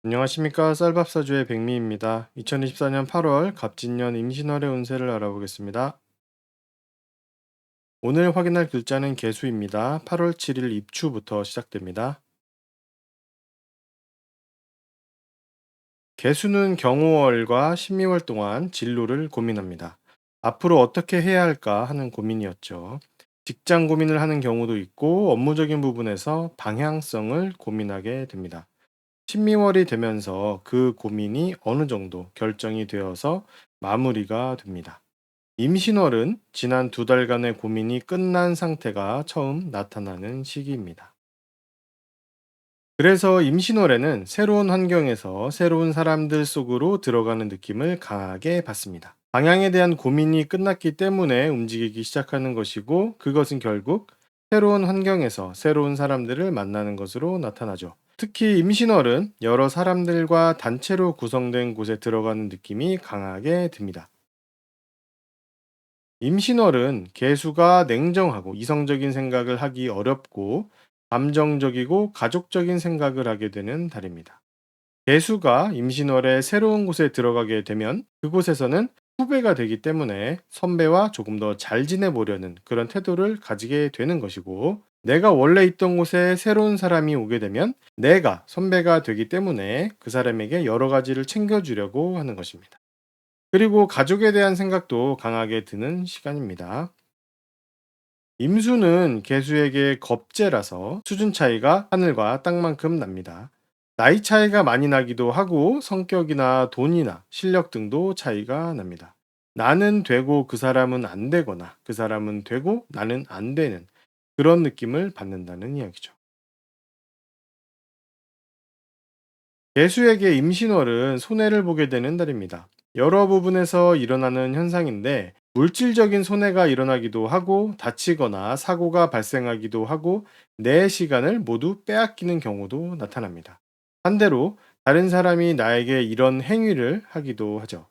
안녕하십니까. 쌀밥사주의 백미입니다. 2024년 8월 갑진년 임신월의 운세를 알아보겠습니다. 오늘 확인할 글자는 개수입니다. 8월 7일 입추부터 시작됩니다. 개수는 경호월과 신미월 동안 진로를 고민합니다. 앞으로 어떻게 해야 할까 하는 고민이었죠. 직장 고민을 하는 경우도 있고 업무적인 부분에서 방향성을 고민하게 됩니다. 신미월이 되면서 그 고민이 어느 정도 결정이 되어서 마무리가 됩니다. 임신월은 지난 두 달간의 고민이 끝난 상태가 처음 나타나는 시기입니다. 그래서 임신월에는 새로운 환경에서 새로운 사람들 속으로 들어가는 느낌을 강하게 받습니다. 방향에 대한 고민이 끝났기 때문에 움직이기 시작하는 것이고, 그것은 결국 새로운 환경에서 새로운 사람들을 만나는 것으로 나타나죠. 특히 임신월은 여러 사람들과 단체로 구성된 곳에 들어가는 느낌이 강하게 듭니다. 임신월은 개수가 냉정하고 이성적인 생각을 하기 어렵고 감정적이고 가족적인 생각을 하게 되는 달입니다. 개수가 임신월에 새로운 곳에 들어가게 되면 그곳에서는 후배가 되기 때문에 선배와 조금 더 잘 지내보려는 그런 태도를 가지게 되는 것이고, 내가 원래 있던 곳에 새로운 사람이 오게 되면 내가 선배가 되기 때문에 그 사람에게 여러 가지를 챙겨주려고 하는 것입니다. 그리고 가족에 대한 생각도 강하게 드는 시간입니다. 임수는 개수에게 겁재라서 수준 차이가 하늘과 땅만큼 납니다. 나이 차이가 많이 나기도 하고 성격이나 돈이나 실력 등도 차이가 납니다. 나는 되고 그 사람은 안 되거나 그 사람은 되고 나는 안 되는 그런 느낌을 받는다는 이야기죠. 개수에게 임신월은 손해를 보게 되는 달입니다. 여러 부분에서 일어나는 현상인데 물질적인 손해가 일어나기도 하고 다치거나 사고가 발생하기도 하고 내 시간을 모두 빼앗기는 경우도 나타납니다. 반대로 다른 사람이 나에게 이런 행위를 하기도 하죠.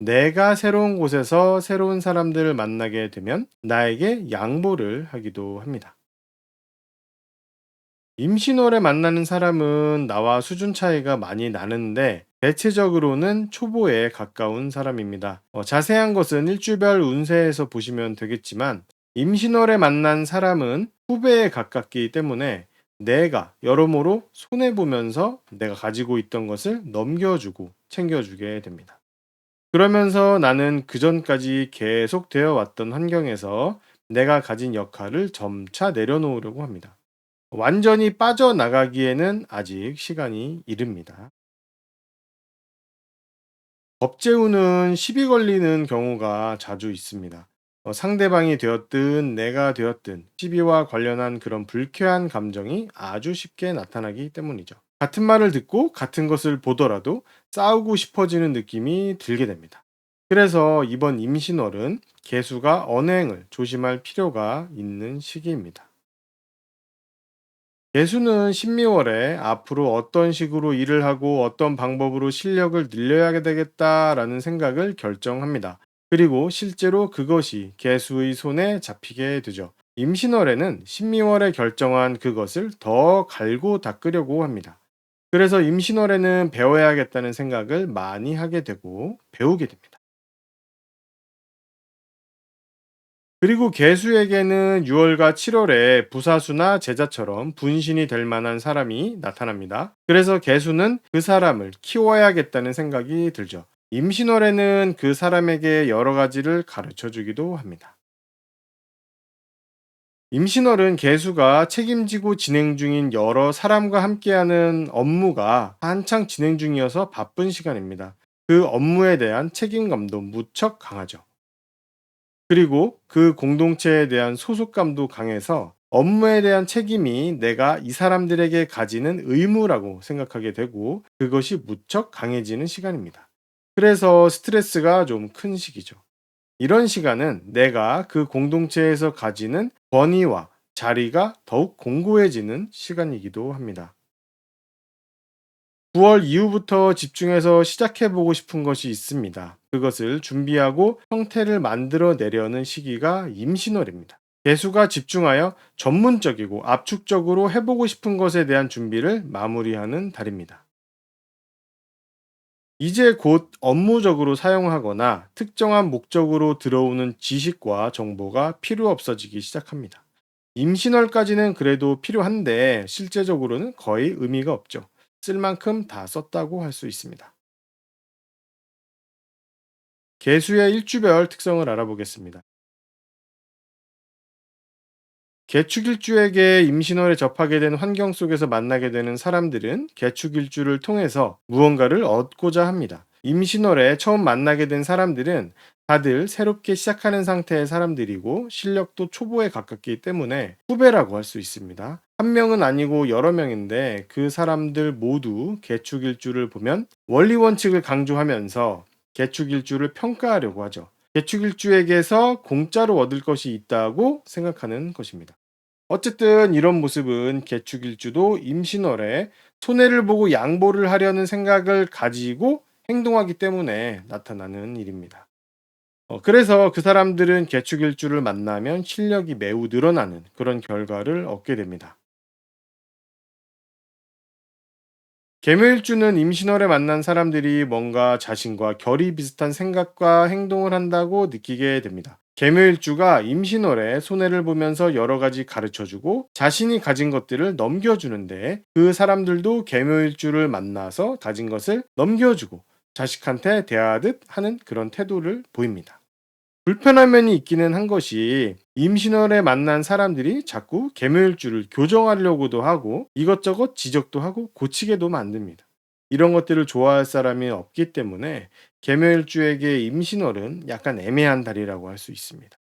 내가 새로운 곳에서 새로운 사람들을 만나게 되면 나에게 양보를 하기도 합니다. 임신월에 만나는 사람은 나와 수준 차이가 많이 나는데 대체적으로는 초보에 가까운 사람입니다. 자세한 것은 일주별 운세에서 보시면 되겠지만 임신월에 만난 사람은 후배에 가깝기 때문에 내가 여러모로 손해보면서 내가 가지고 있던 것을 넘겨주고 챙겨주게 됩니다. 그러면서 나는 그전까지 계속 되어 왔던 환경에서 내가 가진 역할을 점차 내려놓으려고 합니다. 완전히 빠져나가기에는 아직 시간이 이릅니다. 법제후는 시비 걸리는 경우가 자주 있습니다. 상대방이 되었든 내가 되었든 시비와 관련한 그런 불쾌한 감정이 아주 쉽게 나타나기 때문이죠. 같은 말을 듣고 같은 것을 보더라도 싸우고 싶어지는 느낌이 들게 됩니다. 그래서 이번 임신월은 개수가 언행을 조심할 필요가 있는 시기입니다. 예수는 신미월에 앞으로 어떤 식으로 일을 하고 어떤 방법으로 실력을 늘려야 되겠다라는 생각을 결정합니다. 그리고 실제로 그것이 개수의 손에 잡히게 되죠. 임신월에는 신미월에 결정한 그것을 더 갈고 닦으려고 합니다. 그래서 임신월에는 배워야겠다는 생각을 많이 하게 되고 배우게 됩니다. 그리고 개수에게는 6월과 7월에 부사수나 제자처럼 분신이 될 만한 사람이 나타납니다. 그래서 개수는 그 사람을 키워야겠다는 생각이 들죠. 임신월에는 그 사람에게 여러 가지를 가르쳐 주기도 합니다. 임신월은 개수가 책임지고 진행 중인 여러 사람과 함께하는 업무가 한창 진행 중이어서 바쁜 시간입니다. 그 업무에 대한 책임감도 무척 강하죠. 그리고 그 공동체에 대한 소속감도 강해서 업무에 대한 책임이 내가 이 사람들에게 가지는 의무라고 생각하게 되고 그것이 무척 강해지는 시간입니다. 그래서 스트레스가 좀 큰 시기죠. 이런 시간은 내가 그 공동체에서 가지는 권위와 자리가 더욱 공고해지는 시간이기도 합니다. 9월 이후부터 집중해서 시작해보고 싶은 것이 있습니다. 그것을 준비하고 형태를 만들어 내려는 시기가 임신월입니다. 개수가 집중하여 전문적이고 압축적으로 해보고 싶은 것에 대한 준비를 마무리하는 달입니다. 이제 곧 업무적으로 사용하거나 특정한 목적으로 들어오는 지식과 정보가 필요 없어지기 시작합니다. 임신월까지는 그래도 필요한데 실제적으로는 거의 의미가 없죠. 쓸 만큼 다 썼다고 할 수 있습니다. 개수의 일주별 특성을 알아보겠습니다. 개축일주에게 임신월에 접하게 된 환경 속에서 만나게 되는 사람들은 개축일주를 통해서 무언가를 얻고자 합니다. 임신월에 처음 만나게 된 사람들은 다들 새롭게 시작하는 상태의 사람들이고 실력도 초보에 가깝기 때문에 후배라고 할 수 있습니다. 한 명은 아니고 여러 명인데 그 사람들 모두 개축일주를 보면 원리 원칙을 강조하면서 개축일주를 평가하려고 하죠. 개축일주에게서 공짜로 얻을 것이 있다고 생각하는 것입니다. 어쨌든 이런 모습은 개축일주도 임신월에 손해를 보고 양보를 하려는 생각을 가지고 행동하기 때문에 나타나는 일입니다. 그래서 그 사람들은 개축일주를 만나면 실력이 매우 늘어나는 그런 결과를 얻게 됩니다. 개묘일주는 임신월에 만난 사람들이 뭔가 자신과 결이 비슷한 생각과 행동을 한다고 느끼게 됩니다. 개묘일주가 임신월에 손해를 보면서 여러 가지 가르쳐주고 자신이 가진 것들을 넘겨주는데 그 사람들도 개묘일주를 만나서 가진 것을 넘겨주고 자식한테 대하듯 하는 그런 태도를 보입니다. 불편한 면이 있기는 한 것이 임신월에 만난 사람들이 자꾸 계멸주를 교정하려고도 하고 이것저것 지적도 하고 고치게도 만듭니다. 이런 것들을 좋아할 사람이 없기 때문에 계멸주에게 임신월은 약간 애매한 달이라고 할 수 있습니다.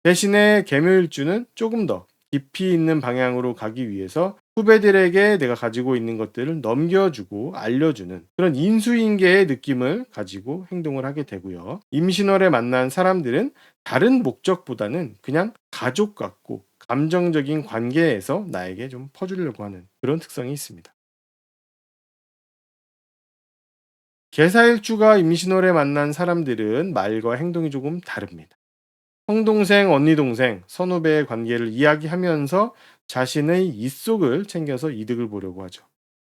대신에 계묘일주는 조금 더 깊이 있는 방향으로 가기 위해서 후배들에게 내가 가지고 있는 것들을 넘겨주고 알려주는 그런 인수인계의 느낌을 가지고 행동을 하게 되고요. 임신월에 만난 사람들은 다른 목적보다는 그냥 가족 같고 감정적인 관계에서 나에게 좀 퍼주려고 하는 그런 특성이 있습니다. 개사일주가 임신월에 만난 사람들은 말과 행동이 조금 다릅니다. 형동생, 언니동생, 선후배의 관계를 이야기하면서 자신의 입속을 챙겨서 이득을 보려고 하죠.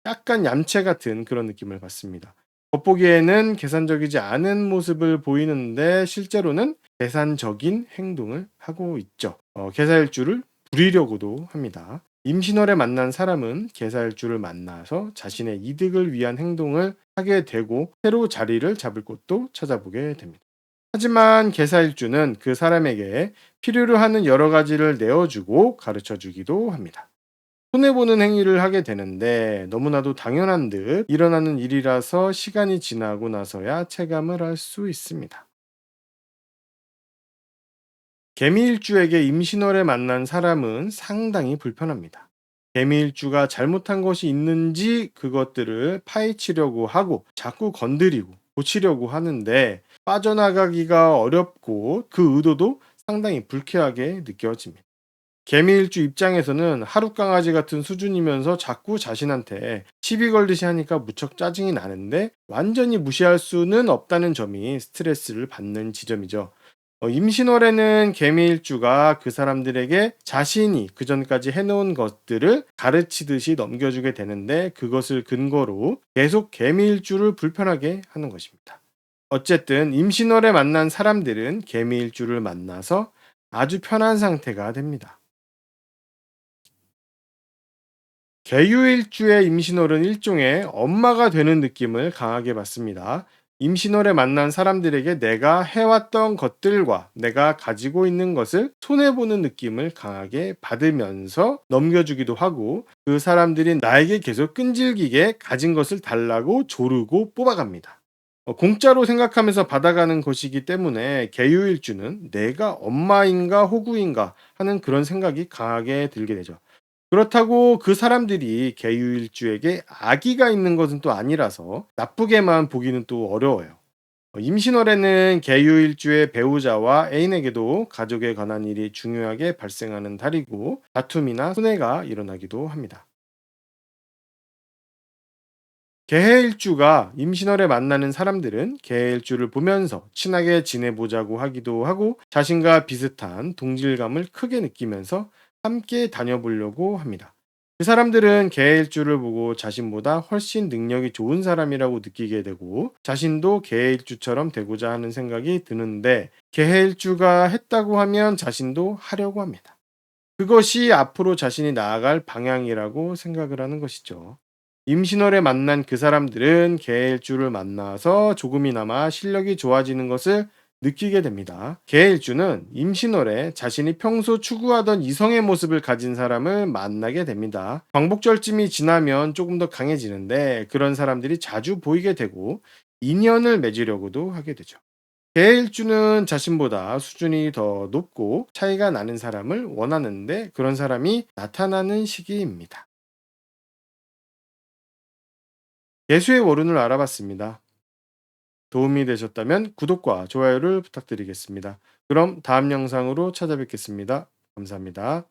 약간 얌체 같은 그런 느낌을 받습니다. 겉보기에는 계산적이지 않은 모습을 보이는데 실제로는 계산적인 행동을 하고 있죠. 계사일주를 부리려고도 합니다. 임신월에 만난 사람은 계사일주를 만나서 자신의 이득을 위한 행동을 하게 되고 새로 자리를 잡을 곳도 찾아보게 됩니다. 하지만 개사일주는 그 사람에게 필요로 하는 여러 가지를 내어주고 가르쳐 주기도 합니다. 손해보는 행위를 하게 되는데 너무나도 당연한 듯 일어나는 일이라서 시간이 지나고 나서야 체감을 할 수 있습니다. 개미일주에게 임신월에 만난 사람은 상당히 불편합니다. 개미일주가 잘못한 것이 있는지 그것들을 파헤치려고 하고 자꾸 건드리고 고치려고 하는데 빠져나가기가 어렵고 그 의도도 상당히 불쾌하게 느껴집니다. 개미일주 입장에서는 하룻강아지 같은 수준이면서 자꾸 자신한테 시비 걸듯이 하니까 무척 짜증이 나는데 완전히 무시할 수는 없다는 점이 스트레스를 받는 지점이죠. 임신월에는 개미일주가 그 사람들에게 자신이 그전까지 해놓은 것들을 가르치듯이 넘겨주게 되는데 그것을 근거로 계속 개미일주를 불편하게 하는 것입니다. 어쨌든 임신월에 만난 사람들은 개미일주를 만나서 아주 편한 상태가 됩니다. 개유일주의 임신월은 일종의 엄마가 되는 느낌을 강하게 받습니다. 임신월에 만난 사람들에게 내가 해왔던 것들과 내가 가지고 있는 것을 손해보는 느낌을 강하게 받으면서 넘겨주기도 하고 그 사람들이 나에게 계속 끈질기게 가진 것을 달라고 조르고 뽑아갑니다. 공짜로 생각하면서 받아가는 것이기 때문에 개유일주는 내가 엄마인가 호구인가 하는 그런 생각이 강하게 들게 되죠. 그렇다고 그 사람들이 계유일주에게 악의가 있는 것은 또 아니라서 나쁘게만 보기는 또 어려워요. 임신월에는 계유일주의 배우자와 애인에게도 가족에 관한 일이 중요하게 발생하는 달이고 다툼이나 손해가 일어나기도 합니다. 개해일주가 임신월에 만나는 사람들은 개해일주를 보면서 친하게 지내보자고 하기도 하고 자신과 비슷한 동질감을 크게 느끼면서 함께 다녀보려고 합니다. 그 사람들은 개일주를 보고 자신보다 훨씬 능력이 좋은 사람이라고 느끼게 되고 자신도 개일주처럼 되고자 하는 생각이 드는데 개일주가 했다고 하면 자신도 하려고 합니다. 그것이 앞으로 자신이 나아갈 방향이라고 생각을 하는 것이죠. 임신월에 만난 그 사람들은 계일주를 만나서 조금이나마 실력이 좋아지는 것을 느끼게 됩니다. 계일주는 임신월에 자신이 평소 추구하던 이성의 모습을 가진 사람을 만나게 됩니다. 광복절쯤이 지나면 조금 더 강해지는데 그런 사람들이 자주 보이게 되고 인연을 맺으려고도 하게 되죠. 계일주는 자신보다 수준이 더 높고 차이가 나는 사람을 원하는데 그런 사람이 나타나는 시기입니다. 예수의 월운을 알아봤습니다. 도움이 되셨다면 구독과 좋아요를 부탁드리겠습니다. 그럼 다음 영상으로 찾아뵙겠습니다. 감사합니다.